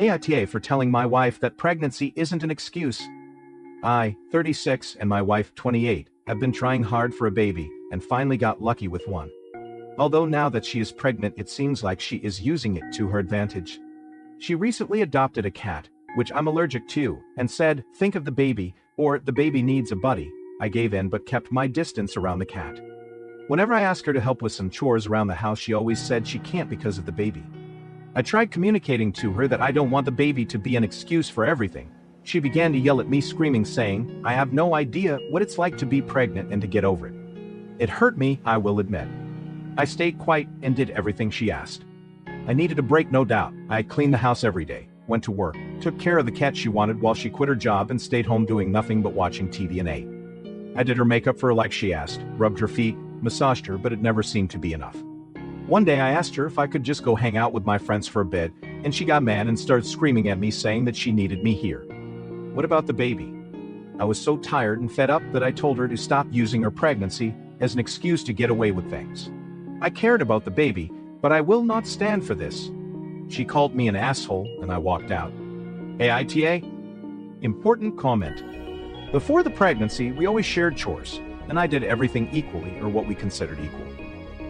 AITA for telling my wife that pregnancy isn't an excuse. I, 36, and my wife, 28, have been trying hard for a baby, and finally got lucky with one. Although now that she is pregnant, it seems like she is using it to her advantage. She recently adopted a cat, which I'm allergic to, and said, "Think of the baby," or "the baby needs a buddy." I gave in but kept my distance around the cat. Whenever I asked her to help with some chores around the house, she always said she can't because of the baby. I tried communicating to her that I don't want the baby to be an excuse for everything. She began to yell at me, screaming, saying, "I have no idea what it's like to be pregnant and to get over it." It hurt me, I will admit. I stayed quiet and did everything she asked. I needed a break, no doubt. I cleaned the house every day, went to work, took care of the cat she wanted while she quit her job and stayed home doing nothing but watching TV and ate. I did her makeup for her like she asked, rubbed her feet, massaged her, but it never seemed to be enough. One day I asked her if I could just go hang out with my friends for a bit, and she got mad and started screaming at me, saying that she needed me here. What about the baby? I was so tired and fed up that I told her to stop using her pregnancy as an excuse to get away with things. I cared about the baby, but I will not stand for this. She called me an asshole, and I walked out. AITA? Important comment. Before the pregnancy, we always shared chores, and I did everything equally, or what we considered equal.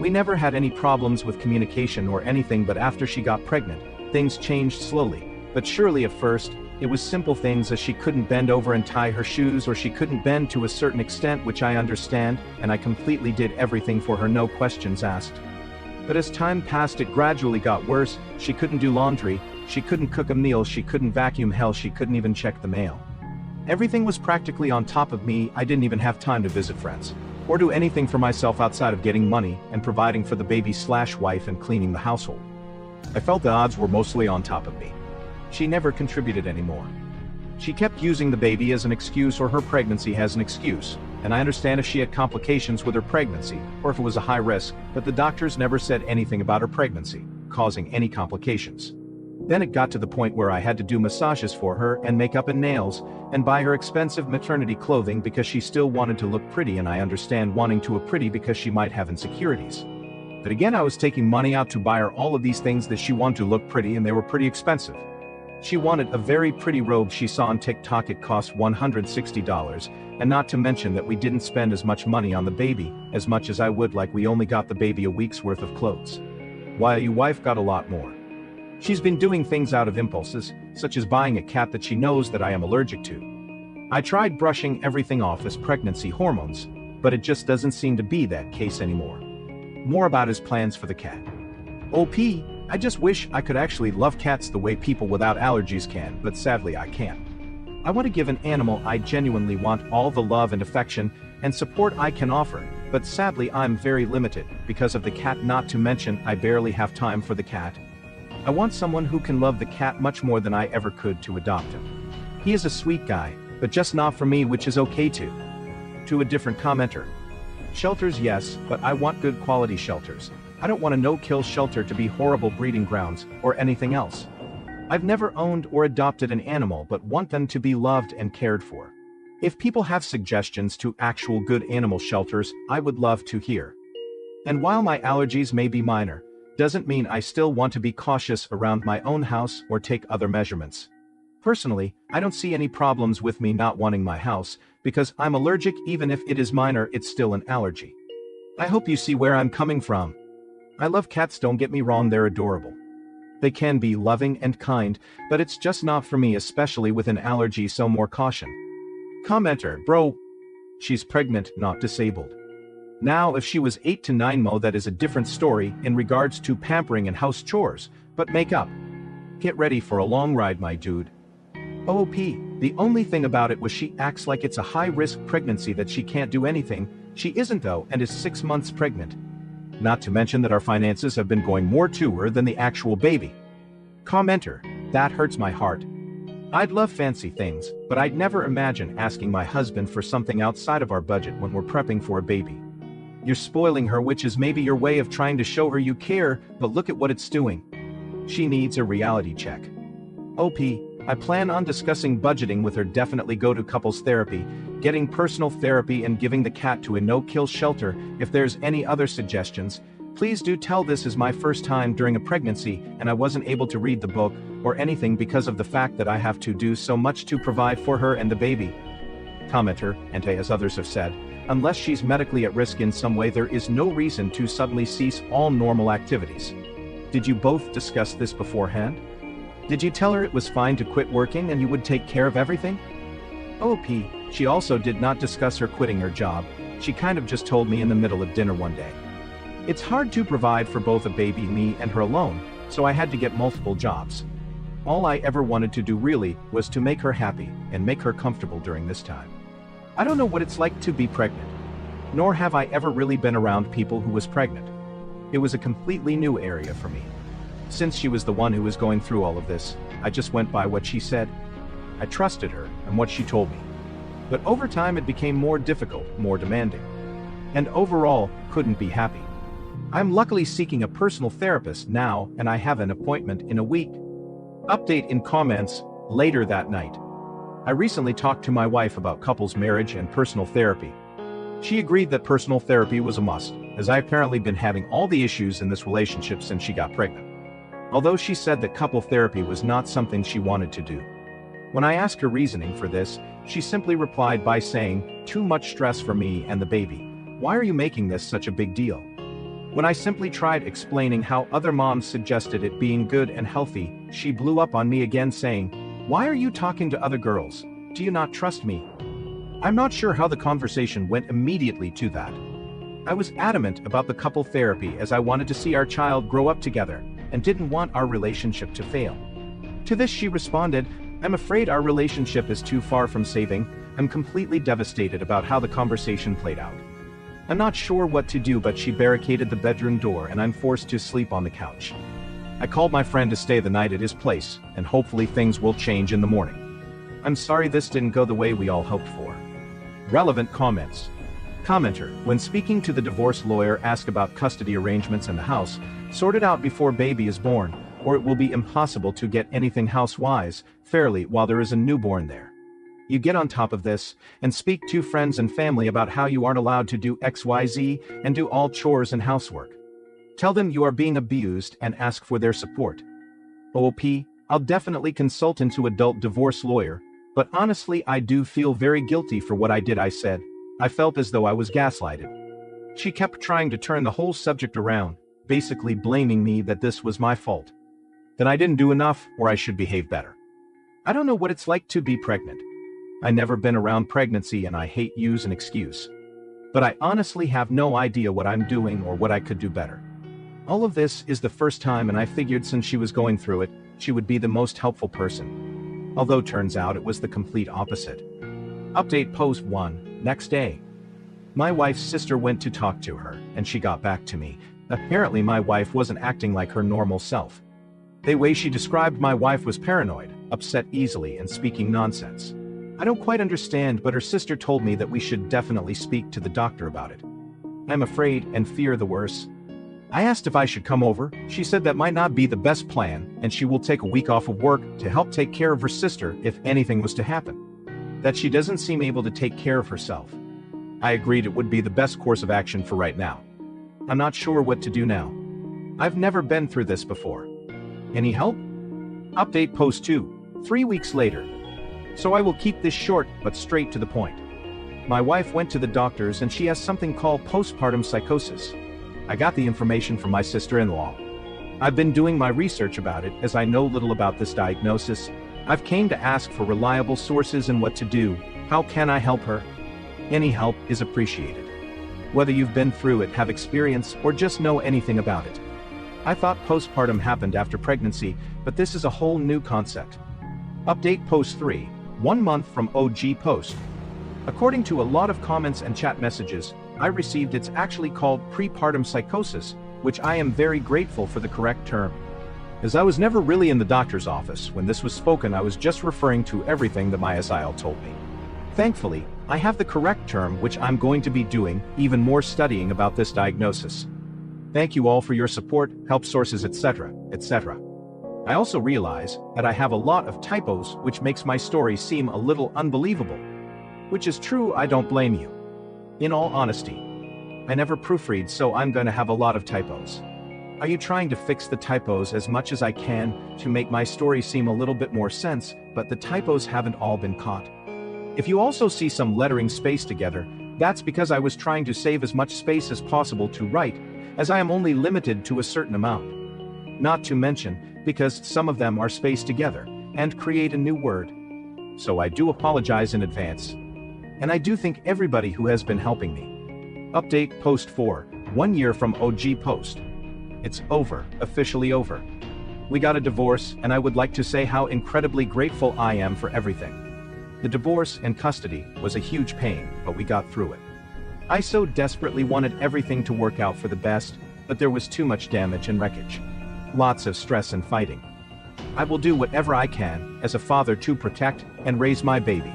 We never had any problems with communication or anything, but after she got pregnant, things changed slowly, but surely. At first, it was simple things as she couldn't bend over and tie her shoes, or she couldn't bend to a certain extent, which I understand, and I completely did everything for her, no questions asked. But as time passed, it gradually got worse. She couldn't do laundry, she couldn't cook a meal, she couldn't vacuum, hell, she couldn't even check the mail. Everything was practically on top of me. I didn't even have time to visit friends or do anything for myself outside of getting money and providing for the baby/wife and cleaning the household. I felt the odds were mostly on top of me. She never contributed anymore. She kept using the baby as an excuse, or her pregnancy as an excuse, and I understand if she had complications with her pregnancy or if it was a high risk, but the doctors never said anything about her pregnancy causing any complications. Then it got to the point where I had to do massages for her and makeup and nails and buy her expensive maternity clothing because she still wanted to look pretty, and I understand wanting to look pretty because she might have insecurities. But again, I was taking money out to buy her all of these things that she wanted to look pretty, and they were pretty expensive. She wanted a very pretty robe she saw on TikTok. It cost $160, and not to mention that we didn't spend as much money on the baby as much as I would like. We only got the baby a week's worth of clothes, while your wife got a lot more. She's been doing things out of impulses, such as buying a cat that she knows that I am allergic to. I tried brushing everything off as pregnancy hormones, but it just doesn't seem to be that case anymore. More about his plans for the cat. OP, I just wish I could actually love cats the way people without allergies can, but sadly I can't. I want to give an animal I genuinely want all the love and affection and support I can offer, but sadly I'm very limited because of the cat, not to mention I barely have time for the cat. I want someone who can love the cat much more than I ever could to adopt him. He is a sweet guy, but just not for me, which is okay too. To a different commenter. Shelters, yes, but I want good quality shelters. I don't want a no-kill shelter to be horrible breeding grounds or anything else. I've never owned or adopted an animal, but want them to be loved and cared for. If people have suggestions to actual good animal shelters, I would love to hear. And while my allergies may be minor, doesn't mean I still want to be cautious around my own house or take other measurements. Personally, I don't see any problems with me not wanting my house, because I'm allergic. Even if it is minor, it's still an allergy. I hope you see where I'm coming from. I love cats, don't get me wrong, they're adorable. They can be loving and kind, but it's just not for me, especially with an allergy, so more caution. Commenter, bro. She's pregnant, not disabled. Now if she was 8 to 9 mo, that is a different story in regards to pampering and house chores, but makeup. Get ready for a long ride, my dude. OOP, the only thing about it was she acts like it's a high-risk pregnancy, that she can't do anything. She isn't though, and is 6 months pregnant. Not to mention that our finances have been going more to her than the actual baby. Commenter, that hurts my heart. I'd love fancy things, but I'd never imagine asking my husband for something outside of our budget when we're prepping for a baby. You're spoiling her, which is maybe your way of trying to show her you care, but look at what it's doing. She needs a reality check. OP, I plan on discussing budgeting with her. Definitely go to couples therapy, getting personal therapy, and giving the cat to a no-kill shelter. If there's any other suggestions, Please do tell this is my first time during a pregnancy and I wasn't able to read the book or anything because of the fact that I have to do so much to provide for her and the baby. Commenter, and as others have said, unless she's medically at risk in some way there is no reason to suddenly cease all normal activities. Did you both discuss this beforehand? Did you tell her it was fine to quit working and you would take care of everything? OP, she also did not discuss her quitting her job, she kind of just told me in the middle of dinner one day. It's hard to provide for both a baby, me and her alone, so I had to get multiple jobs. All I ever wanted to do really was to make her happy and make her comfortable during this time. I don't know what it's like to be pregnant, nor have I ever really been around people who was pregnant. It was a completely new area for me. Since she was the one who was going through all of this, I just went by what she said. I trusted her and what she told me. But over time it became more difficult, more demanding. And overall, couldn't be happy. I'm luckily seeking a personal therapist now and I have an appointment in a week. Update in comments, later that night. I recently talked to my wife about couples marriage and personal therapy. She agreed that personal therapy was a must, as I apparently been having all the issues in this relationship since she got pregnant. Although she said that couple therapy was not something she wanted to do. When I asked her reasoning for this, she simply replied by saying, "Too much stress for me and the baby. Why are you making this such a big deal?" When I simply tried explaining how other moms suggested it being good and healthy, she blew up on me again saying, "Why are you talking to other girls? Do you not trust me?" I'm not sure how the conversation went immediately to that. I was adamant about the couple therapy as I wanted to see our child grow up together and didn't want our relationship to fail. To this she responded, "I'm afraid our relationship is too far from saving. I'm completely devastated about how the conversation played out. I'm not sure what to do, but she barricaded the bedroom door and I'm forced to sleep on the couch. I called my friend to stay the night at his place, and hopefully things will change in the morning. I'm sorry this didn't go the way we all hoped for." Relevant comments. Commenter, when speaking to the divorce lawyer, ask about custody arrangements in the house, sort it out before baby is born, or it will be impossible to get anything house-wise fairly while there is a newborn there. You get on top of this, and speak to friends and family about how you aren't allowed to do XYZ and do all chores and housework. Tell them you are being abused and ask for their support. OP, I'll definitely consult into adult divorce lawyer, but honestly I do feel very guilty for what I did. I said, I felt as though I was gaslighted. She kept trying to turn the whole subject around, basically blaming me that this was my fault. That I didn't do enough or I should behave better. I don't know what it's like to be pregnant. I never been around pregnancy and I hate use an excuse. But I honestly have no idea what I'm doing or what I could do better. All of this is the first time and I figured since she was going through it, she would be the most helpful person. Although turns out it was the complete opposite. Update post 1, next day. My wife's sister went to talk to her and she got back to me. Apparently my wife wasn't acting like her normal self. The way she described my wife was paranoid, upset easily and speaking nonsense. I don't quite understand, but her sister told me that we should definitely speak to the doctor about it. I'm afraid and fear the worst. I asked if I should come over. She said that might not be the best plan and she will take a week off of work to help take care of her sister if anything was to happen. That she doesn't seem able to take care of herself. I agreed it would be the best course of action for right now. I'm not sure what to do now. I've never been through this before. Any help? Update post 2, 3 weeks later. So I will keep this short but straight to the point. My wife went to the doctors and she has something called postpartum psychosis. I got the information from my sister-in-law. I've been doing my research about it as I know little about this diagnosis. I've came to ask for reliable sources and what to do. How can I help her? Any help is appreciated. Whether you've been through it, have experience, or just know anything about it. I thought postpartum happened after pregnancy, but this is a whole new concept. Update post 3, 1 month from OG post. According to a lot of comments and chat messages I received, it's actually called prepartum psychosis, which I am very grateful for the correct term. As I was never really in the doctor's office when this was spoken, I was just referring to everything that my SIL told me. Thankfully, I have the correct term, which I'm going to be doing even more studying about this diagnosis. Thank you all for your support, help sources, etc., etc. I also realize that I have a lot of typos, which makes my story seem a little unbelievable. Which is true, I don't blame you. In all honesty. I never proofread, so I'm gonna have a lot of typos. Are you trying to fix the typos as much as I can to make my story seem a little bit more sense, but the typos haven't all been caught? If you also see some lettering spaced together, that's because I was trying to save as much space as possible to write, as I am only limited to a certain amount. Not to mention, because some of them are spaced together, and create a new word. So I do apologize in advance. And I do thank everybody who has been helping me. Update post 4, 1 year from OG post. It's over, officially over. We got a divorce, and I would like to say how incredibly grateful I am for everything. The divorce and custody was a huge pain, but we got through it. I so desperately wanted everything to work out for the best, but there was too much damage and wreckage. Lots of stress and fighting. I will do whatever I can, as a father, to protect and raise my baby.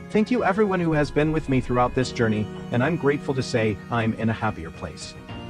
Thank you everyone who has been with me throughout this journey, and I'm grateful to say I'm in a happier place.